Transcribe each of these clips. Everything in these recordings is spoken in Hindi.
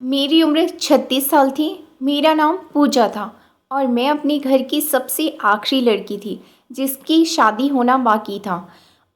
मेरी उम्र 36 साल थी। मेरा नाम पूजा था और मैं अपने घर की सबसे आखिरी लड़की थी जिसकी शादी होना बाकी था।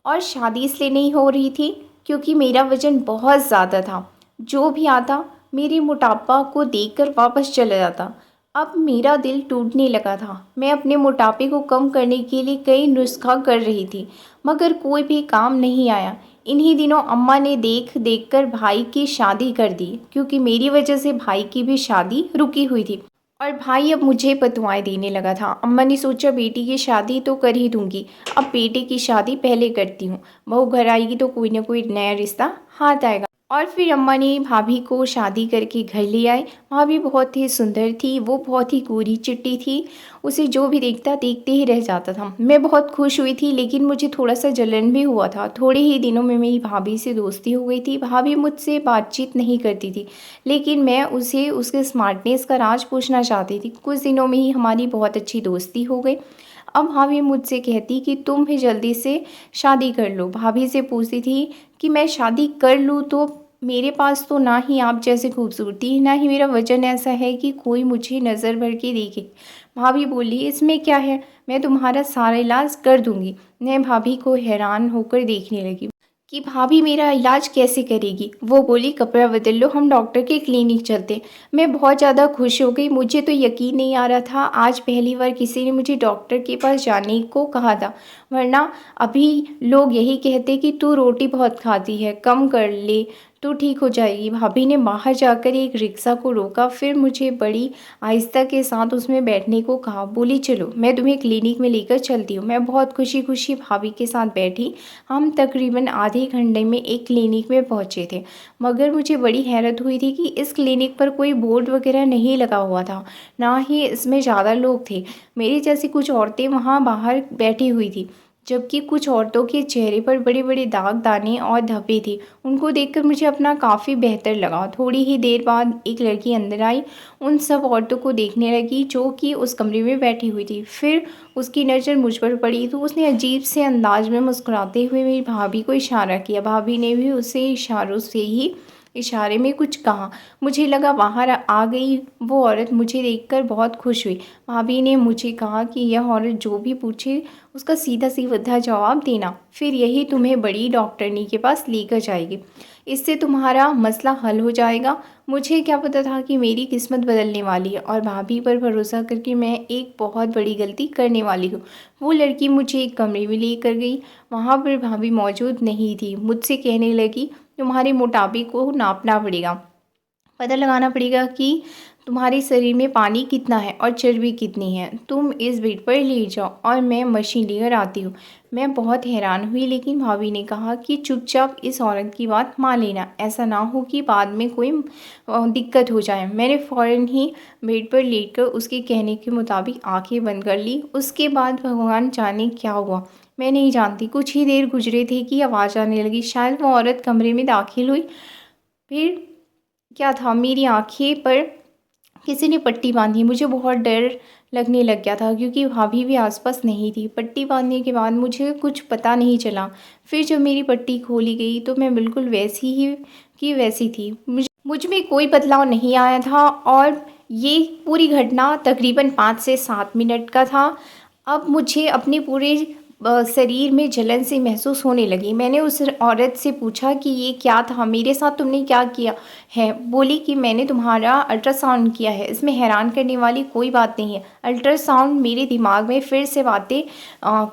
और शादी इसलिए नहीं हो रही थी क्योंकि मेरा वज़न बहुत ज़्यादा था। जो भी आता मेरे मोटापा को देखकर वापस चला जाता। अब मेरा दिल टूटने लगा था। मैं अपने मोटापे को कम करने के लिए कई नुस्खा कर रही थी मगर कोई भी काम नहीं आया। इन्हीं दिनों अम्मा ने देख देख कर भाई की शादी कर दी क्योंकि मेरी वजह से भाई की भी शादी रुकी हुई थी और भाई अब मुझे बतवाएं देने लगा था। अम्मा ने सोचा बेटी की शादी तो कर ही दूंगी, अब बेटे की शादी पहले करती हूँ, बहू घर आएगी तो कोई ना कोई नया रिश्ता हाथ आएगा। और फिर अम्मा ने भाभी को शादी करके घर ले आए। भाभी बहुत ही सुंदर थी, वो बहुत ही गोरी चिट्टी थी। उसे जो भी देखता देखते ही रह जाता था। मैं बहुत खुश हुई थी लेकिन मुझे थोड़ा सा जलन भी हुआ था। थोड़े ही दिनों में मेरी भाभी से दोस्ती हो गई थी। भाभी मुझसे बातचीत नहीं करती थी लेकिन मैं उसे उसके स्मार्टनेस का राज पूछना चाहती थी। कुछ दिनों में ही हमारी बहुत अच्छी दोस्ती हो गई। अब भाभी मुझसे कहती कि तुम भी जल्दी से शादी कर लो। भाभी से पूछती थी कि मैं शादी कर लूँ तो मेरे पास तो ना ही आप जैसे खूबसूरती ना ही मेरा वजन ऐसा है कि कोई मुझे नज़र भर के देखे। भाभी बोली इसमें क्या है, मैं तुम्हारा सारा इलाज कर दूंगी। मैं भाभी को हैरान होकर देखने लगी कि भाभी मेरा इलाज कैसे करेगी। वो बोली कपड़ा बदल लो, हम डॉक्टर के क्लिनिक चलते। मैं बहुत ज़्यादा खुश हो गई। मुझे तो यकीन नहीं आ रहा था आज पहली बार किसी ने मुझे डॉक्टर के पास जाने को कहा था, वरना अभी लोग यही कहते कि तू रोटी बहुत खाती है, कम कर ले तो ठीक हो जाएगी। भाभी ने बाहर जाकर एक रिक्शा को रोका, फिर मुझे बड़ी आहिस्ता के साथ उसमें बैठने को कहा। बोली चलो मैं तुम्हें क्लिनिक में लेकर चलती हूँ। मैं बहुत खुशी खुशी भाभी के साथ बैठी। हम तकरीबन आधे घंटे में एक क्लिनिक में पहुँचे थे मगर मुझे बड़ी हैरत हुई थी कि इस क्लिनिक पर कोई बोर्ड वगैरह नहीं लगा हुआ था, ना ही इसमें ज़्यादा लोग थे। मेरी जैसी कुछ औरतें वहाँ बाहर बैठी हुई थी जबकि कुछ औरतों के चेहरे पर बड़े बड़े दाग दाने और धब्बे थे। उनको देखकर मुझे अपना काफ़ी बेहतर लगा। थोड़ी ही देर बाद एक लड़की अंदर आई, उन सब औरतों को देखने लगी जो कि उस कमरे में बैठी हुई थी। फिर उसकी नज़र मुझ पर पड़ी तो उसने अजीब से अंदाज में मुस्कुराते हुए मेरी भाभी को इशारा किया। भाभी ने भी उसे इशारों से ही इशारे में कुछ कहा। मुझे लगा बाहर आ गई वो औरत मुझे देखकर बहुत खुश हुई। भाभी ने मुझे कहा कि यह औरत जो भी पूछे उसका सीधा सीधा जवाब देना, फिर यही तुम्हें बड़ी डॉक्टरनी के पास लेकर जाएगी, इससे तुम्हारा मसला हल हो जाएगा। मुझे क्या पता था कि मेरी किस्मत बदलने वाली है और भाभी पर भरोसा करके मैं एक बहुत बड़ी गलती करने वाली हूँ। वो लड़की मुझे एक कमरे में लेकर गई। वहाँ पर भाभी मौजूद नहीं थी। मुझसे कहने लगी तुम्हारे मोटापे को नापना पड़ेगा, पता लगाना पड़ेगा कि तुम्हारे शरीर में पानी कितना है और चर्बी कितनी है। तुम इस बेड पर लेट जाओ और मैं मशीन लेकर आती हूँ। मैं बहुत हैरान हुई लेकिन भाभी ने कहा कि चुपचाप इस औरत की बात मान लेना, ऐसा ना हो कि बाद में कोई दिक्कत हो जाए। मैंने फ़ौरन ही बेड पर लेटकर उसके कहने के मुताबिक आंखें बंद कर ली। उसके बाद भगवान जाने क्या हुआ, मैं नहीं जानती। कुछ ही देर गुजरे थे कि आवाज़ आने लगी। शायद वो औरत कमरे में दाखिल हुई। फिर क्या था, मेरी आँखें पर किसी ने पट्टी बांधी। मुझे बहुत डर लगने लग गया था क्योंकि भाभी भी आसपास नहीं थी। पट्टी बांधने के बाद मुझे कुछ पता नहीं चला। फिर जब मेरी पट्टी खोली गई तो मैं बिल्कुल वैसी ही की वैसी थी। मुझ में कोई बदलाव नहीं आया था और ये पूरी घटना तकरीबन 5 से 7 मिनट का था। अब मुझे अपने पूरे शरीर में जलन सी महसूस होने लगी। मैंने उस औरत से पूछा कि ये क्या था, मेरे साथ तुमने क्या किया है। बोली कि मैंने तुम्हारा अल्ट्रासाउंड किया है, इसमें हैरान करने वाली कोई बात नहीं है। अल्ट्रासाउंड मेरे दिमाग में फिर से बातें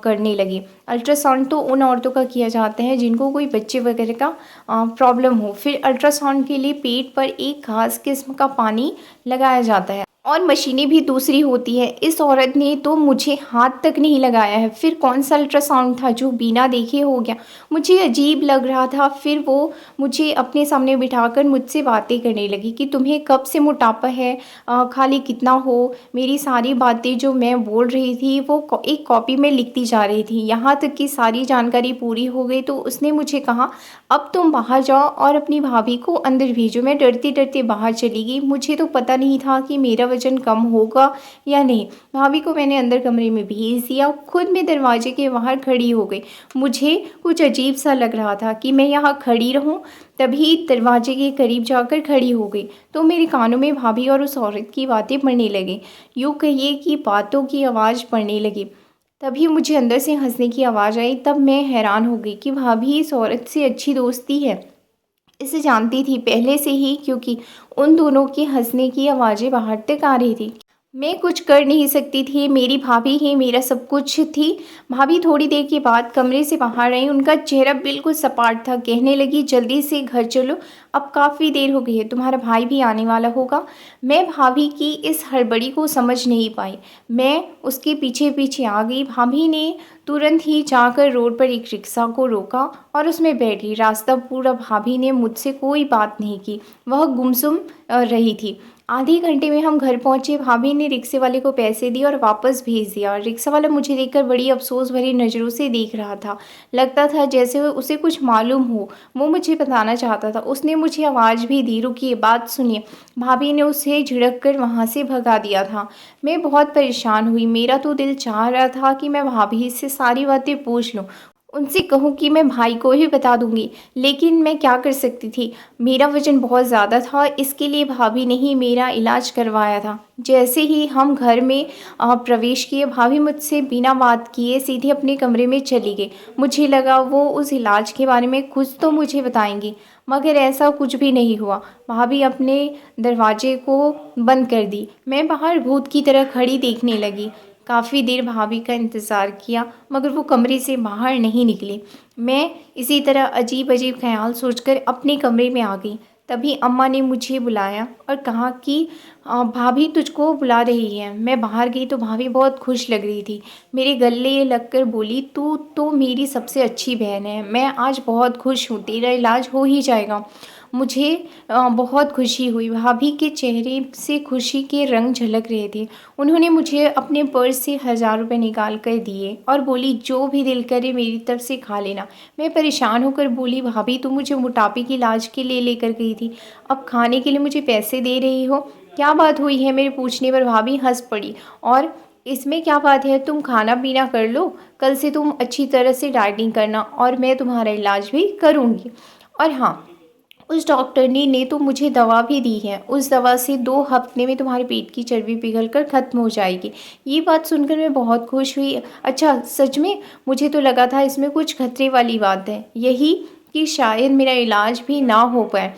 करने लगी। अल्ट्रासाउंड तो उन औरतों का किया जाता है जिनको कोई बच्चे वगैरह का प्रॉब्लम हो। फिर अल्ट्रासाउंड के लिए पेट पर एक खास किस्म का पानी लगाया जाता है और मशीनें भी दूसरी होती है। इस औरत ने तो मुझे हाथ तक नहीं लगाया है। फिर कौन सा अल्ट्रासाउंड था जो बिना देखे हो गया, मुझे अजीब लग रहा था। फिर वो मुझे अपने सामने बिठाकर मुझसे बातें करने लगी कि तुम्हें कब से मोटापा है, खाली कितना हो। मेरी सारी बातें जो मैं बोल रही थी वो एक कॉपी में लिखती जा रही थी। यहाँ तक कि सारी जानकारी पूरी हो गई तो उसने मुझे कहा अब तुम बाहर जाओ और अपनी भाभी को अंदर भेजो। मैं डरते डरते बाहर चली गई। मुझे तो पता नहीं था कि मेरा वज़न कम होगा या नहीं। भाभी को मैंने अंदर कमरे में भेज दिया, खुद मैं दरवाजे के बाहर खड़ी हो गई। मुझे कुछ अजीब सा लग रहा था कि मैं यहाँ खड़ी रहूँ, तभी दरवाजे के करीब जाकर खड़ी हो गई तो मेरे कानों में भाभी और उस औरत की बातें पड़ने लगी। यूँ कहिए कि बातों की आवाज़ पड़ने लगी। तभी मुझे अंदर से हंसने की आवाज़ आई। तब मैं हैरान हो गई कि भाभी इस औरत से अच्छी दोस्ती है। इसे जानती थी पहले से ही, क्योंकि उन दोनों के हंसने की आवाज़ें बाहर तक आ रही थी। मैं कुछ कर नहीं सकती थी, मेरी भाभी ही मेरा सब कुछ थी। भाभी थोड़ी देर के बाद कमरे से बाहर आई, उनका चेहरा बिल्कुल सपाट था। कहने लगी, जल्दी से घर चलो, अब काफ़ी देर हो गई है, तुम्हारा भाई भी आने वाला होगा। मैं भाभी की इस हड़बड़ी को समझ नहीं पाई। मैं उसके पीछे पीछे आ गई। भाभी ने तुरंत ही जाकर रोड पर एक रिक्शा को रोका और उसमें बैठी। रास्ता पूरा भाभी ने मुझसे कोई बात नहीं की, वह गुमसुम रही थी। आधे घंटे में हम घर पहुंचे। भाभी ने रिक्शे वाले को पैसे दिए और वापस भेज दिया। रिक्शा वाला मुझे देखकर बड़ी अफसोस भरी नज़रों से देख रहा था। लगता था जैसे उसे कुछ मालूम हो, वो मुझे बताना चाहता था। उसने मुझे आवाज़ भी दी, रुकिए, बात सुनिए। भाभी ने उसे झिड़क कर वहाँ से भगा दिया था। मैं बहुत परेशान हुई। मेरा तो दिल चाह रहा था कि मैं भाभी से सारी बातें पूछ लूँ, उनसे कहूँ कि मैं भाई को ही बता दूंगी, लेकिन मैं क्या कर सकती थी। मेरा वज़न बहुत ज़्यादा था, इसके लिए भाभी ने ही मेरा इलाज करवाया था। जैसे ही हम घर में प्रवेश किए, भाभी मुझसे बिना बात किए सीधे अपने कमरे में चली गई। मुझे लगा वो उस इलाज के बारे में कुछ तो मुझे बताएंगी, मगर ऐसा कुछ भी नहीं हुआ। भाभी अपने दरवाजे को बंद कर दी। मैं बाहर भूत की तरह खड़ी देखने लगी। काफ़ी देर भाभी का इंतज़ार किया, मगर वो कमरे से बाहर नहीं निकली। मैं इसी तरह अजीब अजीब ख्याल सोचकर अपने कमरे में आ गई। तभी अम्मा ने मुझे बुलाया और कहा कि भाभी तुझको बुला रही है। मैं बाहर गई तो भाभी बहुत खुश लग रही थी। मेरे गले लगकर बोली, तू तो मेरी सबसे अच्छी बहन है, मैं आज बहुत खुश हूँ, तेरा इलाज हो ही जाएगा। मुझे बहुत खुशी हुई। भाभी के चेहरे से खुशी के रंग झलक रहे थे। उन्होंने मुझे अपने पर्स से 1000 रुपये निकाल कर दिए और बोली, जो भी दिल करे मेरी तरफ से खा लेना। मैं परेशान होकर बोली, भाभी तुम मुझे मोटापे के इलाज के लिए लेकर गई थी, अब खाने के लिए मुझे पैसे दे रही हो, क्या बात हुई है? मेरे पूछने पर भाभी हंस पड़ी और इसमें क्या बात है, तुम खाना पीना कर लो, कल से तुम अच्छी तरह से डाइटिंग करना और मैं तुम्हारा इलाज भी करूँगी। और हाँ, उस डॉक्टरनी ने तो मुझे दवा भी दी है, उस दवा से 2 हफ्ते में तुम्हारे पेट की चर्बी पिघल कर ख़त्म हो जाएगी। ये बात सुनकर मैं बहुत खुश हुई। अच्छा सच में? मुझे तो लगा था इसमें कुछ खतरे वाली बात है, यही कि शायद मेरा इलाज भी ना हो पाए।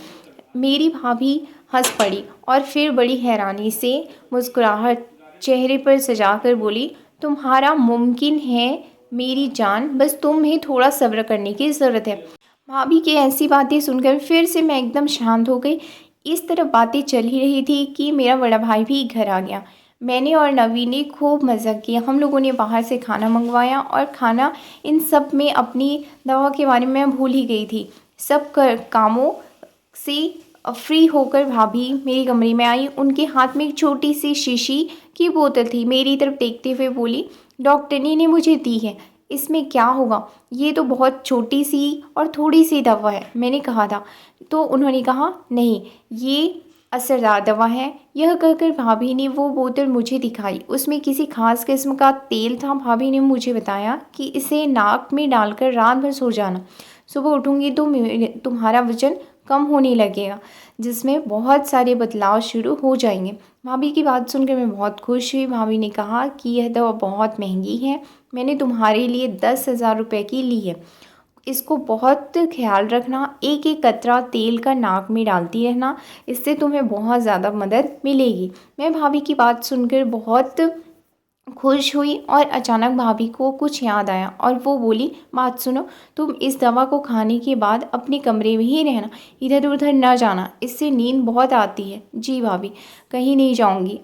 मेरी भाभी हंस पड़ी और फिर बड़ी हैरानी से मुस्कुराहट चेहरे पर सजा कर बोली, तुम्हारा मुमकिन है मेरी जान, बस तुम्हें थोड़ा सब्र करने की ज़रूरत है। भाभी की ऐसी बातें सुनकर फिर से मैं एकदम शांत हो गई। इस तरह बातें चल ही रही थी कि मेरा बड़ा भाई भी घर आ गया। मैंने और नवीन ने खूब मज़ा किया। हम लोगों ने बाहर से खाना मंगवाया और खाना, इन सब में अपनी दवा के बारे में मैं भूल ही गई थी। सब कामों से फ्री होकर भाभी मेरे कमरे में आई। उनके हाथ में एक छोटी सी शीशी की बोतल थी। मेरी तरफ देखते हुए बोली, डॉक्टरनी ने मुझे दी है, इसमें क्या होगा? ये तो बहुत छोटी सी और थोड़ी सी दवा है, मैंने कहा था। तो उन्होंने कहा, नहीं, ये असरदार दवा है। यह कहकर भाभी ने वो बोतल मुझे दिखाई। उसमें किसी खास किस्म का तेल था। भाभी ने मुझे बताया कि इसे नाक में डालकर रात भर सो जाना, सुबह उठूँगी तो तुम्हारा वज़न कम होने लगेगा, जिसमें बहुत सारे बदलाव शुरू हो जाएंगे। भाभी की बात सुनकर मैं बहुत खुश हुई। भाभी ने कहा कि यह दवा बहुत महंगी है, मैंने तुम्हारे लिए 10,000 रुपये की ली है, इसको बहुत ख्याल रखना, एक एक कतरा तेल का नाक में डालती रहना, इससे तुम्हें बहुत ज़्यादा मदद मिलेगी। मैं भाभी की बात सुनकर बहुत खुश हुई और अचानक भाभी को कुछ याद आया और वो बोली, बात सुनो, तुम इस दवा को खाने के बाद अपने कमरे में ही रहना, इधर उधर ना जाना, इससे नींद बहुत आती है। जी भाभी, कहीं नहीं जाऊंगी।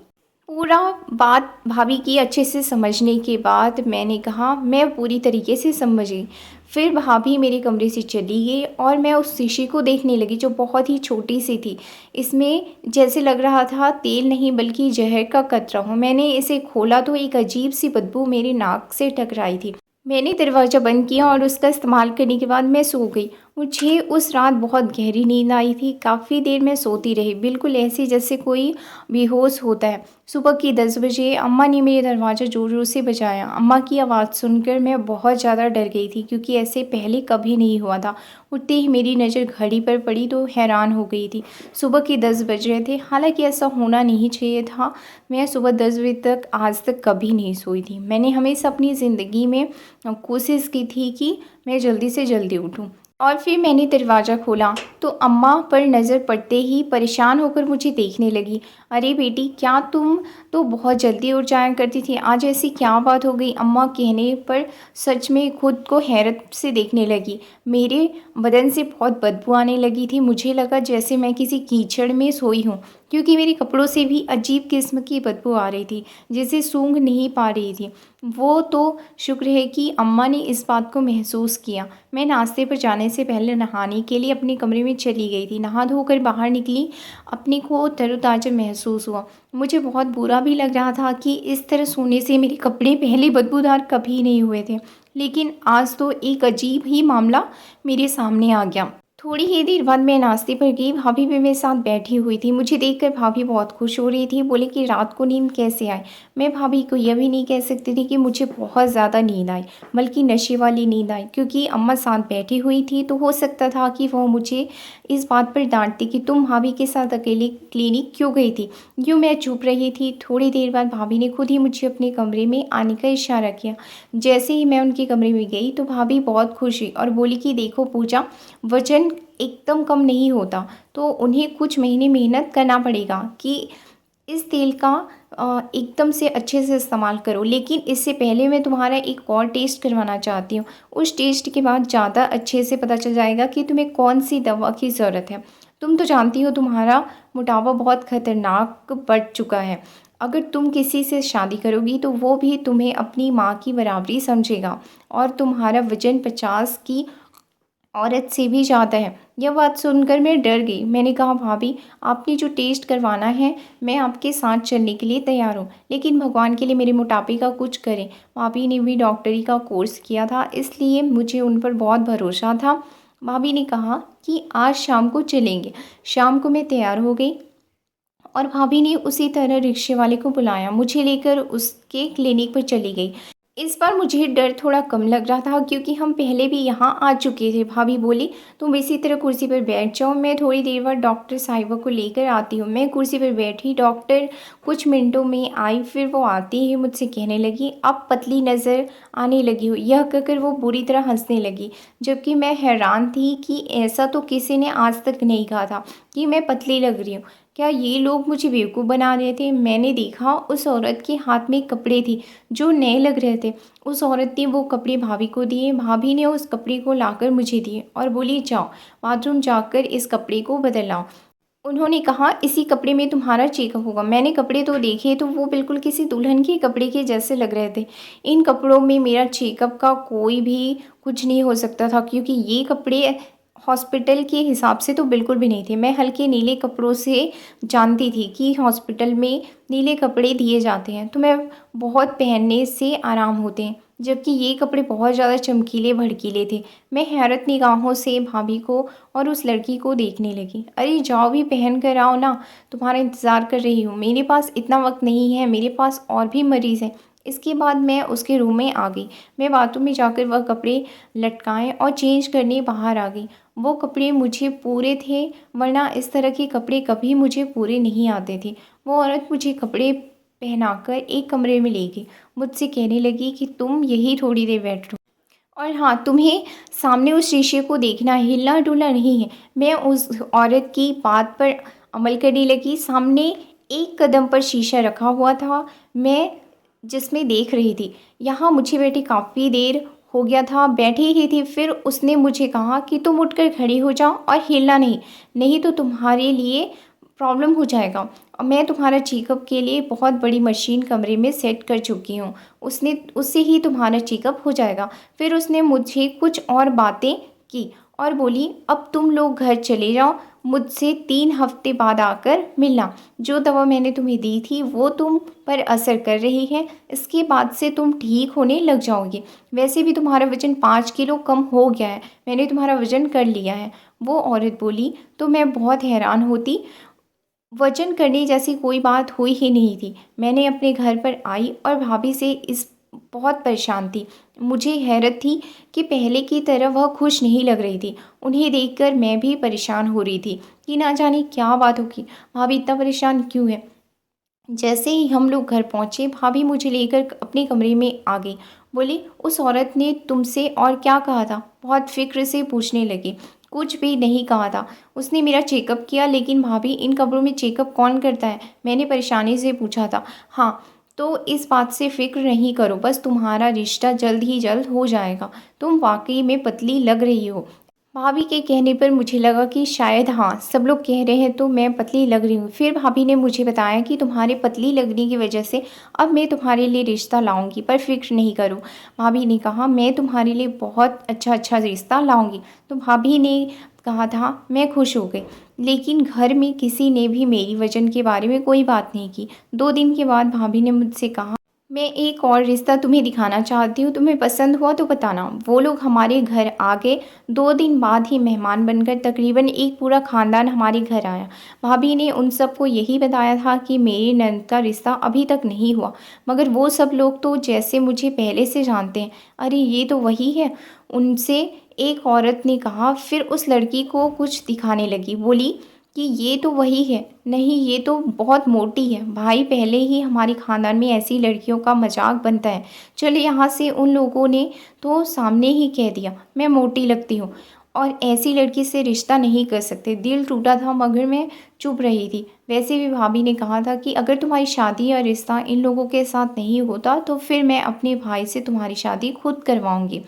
पूरा बात भाभी की अच्छे से समझने के बाद मैंने कहा, मैं पूरी तरीके से समझ गई। फिर भाभी मेरे कमरे से चली गई और मैं उस शीशी को देखने लगी जो बहुत ही छोटी सी थी। इसमें जैसे लग रहा था तेल नहीं बल्कि जहर का कतरा हो। मैंने इसे खोला तो एक अजीब सी बदबू मेरे नाक से टकराई थी। मैंने दरवाज़ा बंद किया और उसका इस्तेमाल करने के बाद मैं सो गई। मुझे उस रात बहुत गहरी नींद आई थी। काफ़ी देर मैं सोती रही, बिल्कुल ऐसे जैसे कोई बेहोश होता है। सुबह के 10 बजे अम्मा ने मेरे दरवाज़ा ज़ोर-ज़ोर से बजाया। अम्मा की आवाज़ सुनकर मैं बहुत ज़्यादा डर गई थी, क्योंकि ऐसे पहले कभी नहीं हुआ था। उठते ही मेरी नज़र घड़ी पर पड़ी तो हैरान हो गई थी। सुबह के 10 बज रहे थे, हालाँकि ऐसा होना नहीं चाहिए था। मैं सुबह 10 बजे तक आज तक कभी नहीं सोई थी। मैंने हमेशा अपनी ज़िंदगी में कोशिश की थी कि मैं जल्दी से जल्दी उठूँ। और फिर मैंने दरवाज़ा खोला तो अम्मा पर नज़र पड़ते ही परेशान होकर मुझे देखने लगी। अरे बेटी, क्या तुम तो बहुत जल्दी उठ जाया करती थी, आज ऐसी क्या बात हो गई? अम्मा कहने पर सच में खुद को हैरत से देखने लगी। मेरे बदन से बहुत बदबू आने लगी थी। मुझे लगा जैसे मैं किसी कीचड़ में सोई हूँ, क्योंकि मेरे कपड़ों से भी अजीब किस्म की बदबू आ रही थी, जिसे सूंघ नहीं पा रही थी। वो तो शुक्र है कि अम्मा ने इस बात को महसूस किया। मैं नाश्ते पर जाने से पहले नहाने के लिए अपने कमरे में चली गई थी। नहा धोकर बाहर निकली, अपने को तरोताज़ा महसूस हुआ। मुझे बहुत बुरा भी लग रहा था कि इस तरह सोने से मेरे कपड़े पहले बदबूदार कभी नहीं हुए थे, लेकिन आज तो एक अजीब ही मामला मेरे सामने आ गया। थोड़ी ही देर बाद मैं नाश्ते पर गई। भाभी भी मेरे साथ बैठी हुई थी। मुझे देखकर भाभी बहुत खुश हो रही थी। बोले कि रात को नींद कैसे आई? मैं भाभी को यह भी नहीं कह सकती थी कि मुझे बहुत ज़्यादा नींद आई, बल्कि नशे वाली नींद आई, क्योंकि अम्मा साथ बैठी हुई थी। तो हो सकता था कि वह मुझे इस बात पर डांटती कि तुम भाभी के साथ अकेले क्लिनिक क्यों गई थी। यूँ मैं चुप रही थी। थोड़ी देर बाद भाभी ने खुद ही मुझे अपने कमरे में आने का इशारा किया। जैसे ही मैं उनके कमरे में गई तो भाभी बहुत खुश हुई और बोली कि देखो पूजा, वज़न एकदम कम नहीं होता, तो उन्हें कुछ महीने मेहनत करना पड़ेगा कि इस तेल का एकदम से अच्छे से इस्तेमाल करो। लेकिन इससे पहले मैं तुम्हारा एक और टेस्ट करवाना चाहती हूँ। उस टेस्ट के बाद ज़्यादा अच्छे से पता चल जाएगा कि तुम्हें कौन सी दवा की ज़रूरत है। तुम तो जानती हो तुम्हारा मोटापा बहुत खतरनाक बढ़ चुका है। अगर तुम किसी से शादी करोगी तो वो भी तुम्हें अपनी माँ की बराबरी समझेगा, और तुम्हारा वज़न 50 की औरत से भी ज़्यादा है। यह बात सुनकर मैं डर गई। मैंने कहा भाभी, आपने जो टेस्ट करवाना है, मैं आपके साथ चलने के लिए तैयार हूँ, लेकिन भगवान के लिए मेरे मोटापे का कुछ करें। भाभी ने भी डॉक्टरी का कोर्स किया था, इसलिए मुझे उन पर बहुत भरोसा था। भाभी ने कहा कि आज शाम को चलेंगे। शाम को मैं तैयार हो गई और भाभी ने उसी तरह रिक्शे वाले को बुलाया, मुझे लेकर उसके क्लिनिक पर चली गई। इस बार मुझे डर थोड़ा कम लग रहा था, क्योंकि हम पहले भी यहाँ आ चुके थे। भाभी बोली तुम इसी तरह कुर्सी पर बैठ जाओ, मैं थोड़ी देर बाद डॉक्टर साहिबा को लेकर आती हूँ। मैं कुर्सी पर बैठी, डॉक्टर कुछ मिनटों में आई। फिर वो आती ही मुझसे कहने लगी अब पतली नज़र आने लगी हो। यह कहकर वो बुरी तरह हंसने लगी, जबकि मैं हैरान थी कि ऐसा तो किसी ने आज तक नहीं कहा था कि मैं पतली लग रही हूँ। क्या ये लोग मुझे बेवकूफ़ बना रहे थे? मैंने देखा उस औरत के हाथ में कपड़े थे जो नए लग रहे थे। उस औरत ने वो कपड़े भाभी को दिए। भाभी ने उस कपड़े को लाकर मुझे दिए और बोली जाओ बाथरूम जाकर इस कपड़े को बदल लाओ। उन्होंने कहा इसी कपड़े में तुम्हारा चेकअप होगा। मैंने कपड़े तो देखे तो वो बिल्कुल किसी दुल्हन के कपड़े के जैसे लग रहे थे। इन कपड़ों में मेरा चेकअप का कोई भी कुछ नहीं हो सकता था, क्योंकि ये कपड़े हॉस्पिटल के हिसाब से तो बिल्कुल भी नहीं थे। मैं हल्के नीले कपड़ों से जानती थी कि हॉस्पिटल में नीले कपड़े दिए जाते हैं, तो मैं बहुत पहनने से आराम होते हैं, जबकि ये कपड़े बहुत ज़्यादा चमकीले भड़कीले थे। मैं हैरत निगाहों से भाभी को और उस लड़की को देखने लगी। अरे जाओ भी पहन कर आओ ना, तुम्हारा इंतज़ार कर रही हूँ। मेरे पास इतना वक्त नहीं है, मेरे पास और भी मरीज़ हैं। इसके बाद मैं उसके रूम में आ गई। मैं बाथरूम में जाकर वह कपड़े लटकाए और चेंज करने बाहर आ गई। वो कपड़े मुझे पूरे थे, वरना इस तरह के कपड़े कभी मुझे पूरे नहीं आते थे। वो औरत मुझे कपड़े पहनाकर एक कमरे में ले गई। मुझसे कहने लगी कि तुम यही थोड़ी देर बैठो, और हाँ, तुम्हें सामने उस शीशे को देखना है, हिलना डुलना नहीं है। मैं उस औरत की बात पर अमल करने लगी। सामने एक कदम पर शीशा रखा हुआ था, मैं जिसमें देख रही थी। यहाँ मुझे बैठी काफ़ी देर हो गया था, बैठी ही थी। फिर उसने मुझे कहा कि तुम उठकर खड़ी हो जाओ और हिलना नहीं, नहीं तो तुम्हारे लिए प्रॉब्लम हो जाएगा। और मैं तुम्हारा चेकअप के लिए बहुत बड़ी मशीन कमरे में सेट कर चुकी हूँ, उससे ही तुम्हारा चेकअप हो जाएगा। फिर उसने मुझे कुछ और बातें की और बोली अब तुम लोग घर चले जाओ, मुझसे 3 हफ्ते बाद आकर मिलना। जो दवा मैंने तुम्हें दी थी वो तुम पर असर कर रही है, इसके बाद से तुम ठीक होने लग जाओगे। वैसे भी तुम्हारा वज़न 5 किलो कम हो गया है, मैंने तुम्हारा वज़न कर लिया है। वो औरत बोली तो मैं बहुत हैरान होती। वज़न करने जैसी कोई बात हुई ही नहीं थी। मैंने अपने घर पर आई और भाभी से इस बहुत परेशान थी। मुझे हैरत थी कि पहले की तरह वह खुश नहीं लग रही थी। उन्हें देखकर मैं भी परेशान हो रही थी कि ना जाने क्या बात होगी, भाभी इतना परेशान क्यों है। जैसे ही हम लोग घर पहुँचे, भाभी मुझे लेकर अपने कमरे में आ गई। बोली, उस औरत ने तुमसे और क्या कहा था? बहुत फ़िक्र से पूछने लगी। कुछ भी नहीं कहा था, उसने मेरा चेकअप किया। लेकिन भाभी, इन कब्रों में चेकअप कौन करता है? मैंने परेशानी से पूछा था। हाँ, तो इस बात से फ़िक्र नहीं करो, बस तुम्हारा रिश्ता जल्द ही जल्द हो जाएगा। तुम वाकई में पतली लग रही हो। भाभी के कहने पर मुझे लगा कि शायद हाँ, सब लोग कह रहे हैं तो मैं पतली लग रही हूँ। फिर भाभी ने मुझे बताया कि तुम्हारे पतली लगने की वजह से अब मैं तुम्हारे लिए रिश्ता लाऊंगी, पर फिक्र नहीं करो। भाभी ने कहा, मैं तुम्हारे लिए बहुत अच्छा रिश्ता लाऊंगी। तो भाभी ने कहा था, मैं खुश हो गई। लेकिन घर में किसी ने भी मेरी वजन के बारे में कोई बात नहीं की। 2 दिन के बाद भाभी ने मुझसे कहा, मैं एक और रिश्ता तुम्हें दिखाना चाहती हूँ, तुम्हें पसंद हुआ तो बताना। वो लोग हमारे घर आ गए। 2 दिन बाद ही मेहमान बनकर तकरीबन एक पूरा ख़ानदान हमारे घर आया। भाभी ने उन सबको यही बताया था कि मेरी ननद का रिश्ता अभी तक नहीं हुआ, मगर वो सब लोग तो जैसे मुझे पहले से जानते हैं। अरे ये तो वही है, उनसे एक औरत ने कहा। फिर उस लड़की को कुछ दिखाने लगी, बोली कि ये तो वही है। नहीं, ये तो बहुत मोटी है। भाई, पहले ही हमारे ख़ानदान में ऐसी लड़कियों का मजाक बनता है। चले यहाँ से। उन लोगों ने तो सामने ही कह दिया मैं मोटी लगती हूँ और ऐसी लड़की से रिश्ता नहीं कर सकते। दिल टूटा था मगर मैं चुप रही थी। वैसे भी भाभी ने कहा था कि अगर तुम्हारी शादी या रिश्ता इन लोगों के साथ नहीं होता तो फिर मैं अपने भाई से तुम्हारी शादी खुद करवाऊँगी।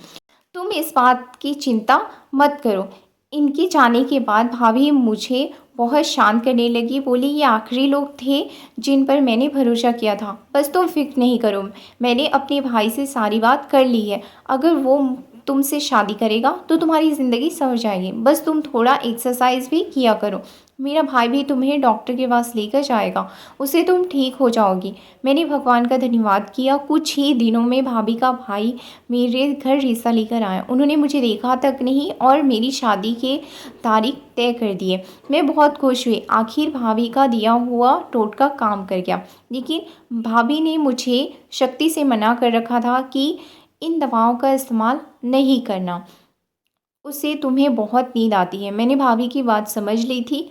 तुम इस बात की चिंता मत करो। इनके जाने के बाद भाभी मुझे बहुत शांत करने लगी। बोली, ये आखिरी लोग थे जिन पर मैंने भरोसा किया था। बस तुम फिक्र नहीं करो, मैंने अपने भाई से सारी बात कर ली है। अगर वो तुमसे शादी करेगा तो तुम्हारी ज़िंदगी संवर जाएगी। बस तुम थोड़ा एक्सरसाइज भी किया करो। मेरा भाई भी तुम्हें डॉक्टर के पास लेकर जाएगा, उससे तुम ठीक हो जाओगी। मैंने भगवान का धन्यवाद किया। कुछ ही दिनों में भाभी का भाई मेरे घर रिश्ता लेकर आया। उन्होंने मुझे देखा तक नहीं और मेरी शादी की तारीख तय कर दिए। मैं बहुत खुश हुई। आखिर भाभी का दिया हुआ टोटका काम कर गया। लेकिन भाभी ने मुझे शक्ति से मना कर रखा था कि इन दवाओं का इस्तेमाल नहीं करना, उससे तुम्हें बहुत नींद आती है। मैंने भाभी की बात समझ ली थी,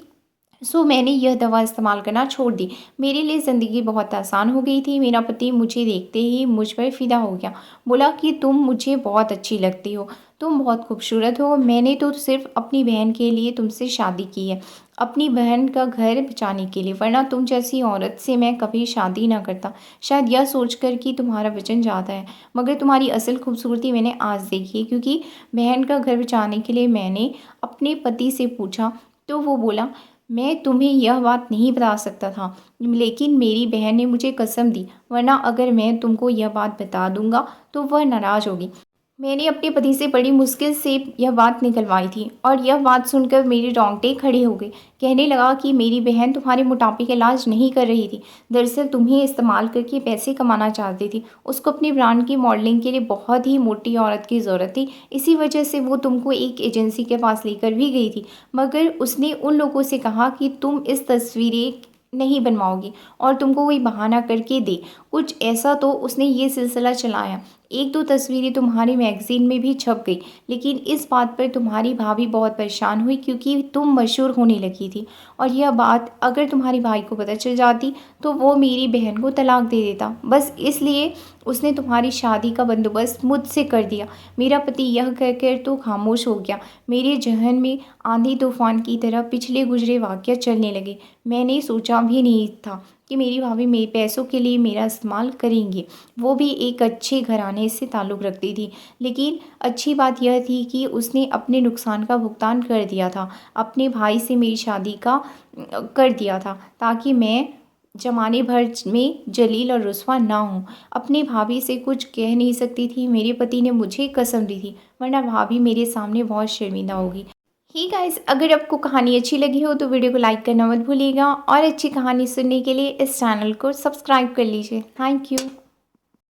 सो मैंने यह दवा इस्तेमाल करना छोड़ दी। मेरे लिए ज़िंदगी बहुत आसान हो गई थी। मेरा पति मुझे देखते ही मुझ पर फिदा हो गया। बोला कि तुम मुझे बहुत अच्छी लगती हो, तुम बहुत खूबसूरत हो। मैंने तो सिर्फ अपनी बहन के लिए तुमसे शादी की है, अपनी बहन का घर बचाने के लिए, वरना तुम जैसी औरत से मैं कभी शादी ना करता। शायद यह सोचकर कि तुम्हारा वजन ज़्यादा है, मगर तुम्हारी असल खूबसूरती मैंने आज देखी है। क्योंकि बहन का घर बचाने के लिए मैंने अपने पति से पूछा तो वो बोला, मैं तुम्हें यह बात नहीं बता सकता था, लेकिन मेरी बहन ने मुझे कसम दी, वरना अगर मैं तुमको यह बात बता दूंगा तो वह नाराज़ होगी। मैंने अपने पति से बड़ी मुश्किल से यह बात निकलवाई थी और यह बात सुनकर मेरे रोंगटे खड़े हो गए। कहने लगा कि मेरी बहन तुम्हारे मोटापे का इलाज नहीं कर रही थी, दरअसल तुम्हें इस्तेमाल करके पैसे कमाना चाहती थी। उसको अपने ब्रांड की मॉडलिंग के लिए बहुत ही मोटी औरत की ज़रूरत थी। इसी वजह से वो तुमको एक एजेंसी के पास लेकर भी गई थी, मगर उसने उन लोगों से कहा कि तुम इस तस्वीरें नहीं बनवाओगी और तुमको कोई बहाना करके दे। कुछ ऐसा तो उसने ये सिलसिला चलाया। 1-2 तस्वीरें तुम्हारी मैगज़ीन में भी छप गई। लेकिन इस बात पर तुम्हारी भाभी बहुत परेशान हुई क्योंकि तुम मशहूर होने लगी थी और यह बात अगर तुम्हारे भाई को पता चल जाती तो वो मेरी बहन को तलाक दे देता। बस इसलिए उसने तुम्हारी शादी का बंदोबस्त मुझसे कर दिया। मेरा पति यह कहकर तो खामोश हो गया। मेरे जहन में आंधी तूफान की तरह पिछले गुजरे वाक़या चलने लगे। मैंने सोचा भी नहीं था कि मेरी भाभी मेरे पैसों के लिए मेरा इस्तेमाल करेंगी। वो भी एक अच्छे घराने से ताल्लुक़ रखती थी। लेकिन अच्छी बात यह थी कि उसने अपने नुकसान का भुगतान कर दिया था। अपने भाई से मेरी शादी का कर दिया था ताकि मैं ज़माने भर में जलील और रुस्वा ना हूँ। अपनी भाभी से कुछ कह नहीं सकती थी। मेरे पति ने मुझे कसम दी थी, वरना भाभी मेरे सामने बहुत शर्मिंदा होगी। ही गाइस, अगर आपको कहानी अच्छी लगी हो तो वीडियो को लाइक करना मत भूलिएगा और अच्छी कहानी सुनने के लिए इस चैनल को सब्सक्राइब कर लीजिए। Thank you.